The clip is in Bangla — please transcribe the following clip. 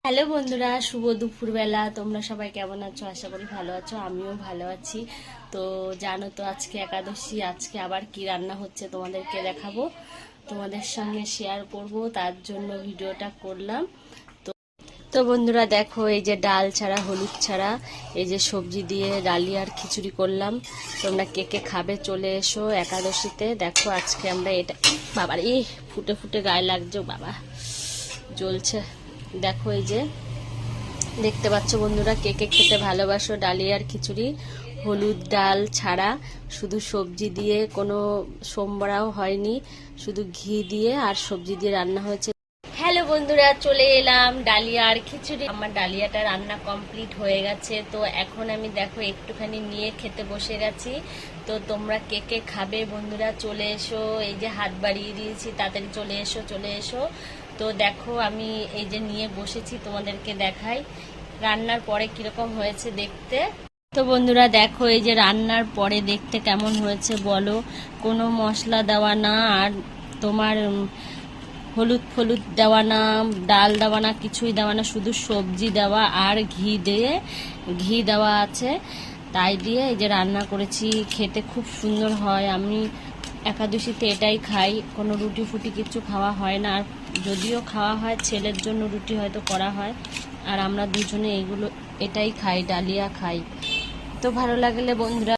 হ্যালো বন্ধুরা, শুভ দুপুরবেলা। তোমরা সবাই কেমন আছো? আশা করি ভালো আছো, আমিও ভালো আছি। তো জানো তো আজকে একাদশী, আজকে আবার কি রান্না হচ্ছে তোমাদেরকে দেখাবো, তোমাদের সঙ্গে শেয়ার করব, তার জন্য ভিডিওটা করলাম। তো তো বন্ধুরা দেখো, এই যে ডাল ছাড়া হলুদ ছাড়া এই যে সবজি দিয়ে ডালিয়ার খিচুড়ি করলাম। তোমরা কে কে খাবে চলে এসো একাদশীতে। দেখো আজকে আমরা এটা, বাবার এই ফুটে ফুটে গায়ে লাগছে, বাবা জ্বলছে। দেখো এই যে দেখতে পাচ্ছ বন্ধুরা, কে কে খেতে ভালোবাসো ডালিয়ার খিচুড়ি, হলুদ ডাল ছাড়া, শুধু সবজি দিয়ে, কোনো সোমবারাও হয়নি, শুধু ঘি দিয়ে আর সবজি দিয়ে রান্না হয়েছে। হ্যালো বন্ধুরা, চলে এলাম ডালিয়ার খিচুড়ি। আমার ডালিয়াটা রান্না কমপ্লিট হয়ে গেছে। তো এখন আমি দেখো একটুখানি নিয়ে খেতে বসে গেছি। তো তোমরা কে কে খাবে বন্ধুরা চলে এসো। এই যে হাত বাড়িয়ে দিয়েছি, তাড়াতাড়ি চলে এসো চলে এসো। তো দেখো আমি এই যে নিয়ে বসেছি, তোমাদেরকে দেখাই রান্নার পরে কিরকম হয়েছে দেখতে। তো বন্ধুরা দেখো, এই যে রান্নার পরে দেখতে কেমন হয়েছে বলো। কোনো মশলা দেওয়া না, আর তোমার হলুদ ফলুদ দেওয়া না, ডাল দেওয়া না, কিছুই দেওয়া না, শুধু সবজি দেওয়া আর ঘি দেওয়া আছে। তাই দিয়ে এই যে রান্না করেছি, খেতে খুব সুন্দর হয়। আমি একাদশীতে এটাই খাই, কোনো রুটি ফুটি কিছু খাওয়া হয় না। আর যদিও খাওয়া হয়, ছেলের জন্য রুটি হয়তো করা হয়, আর আমরা দুজনে এটাই খাই, ডালিয়া খাই। তো ভালো লাগলে বন্ধুরা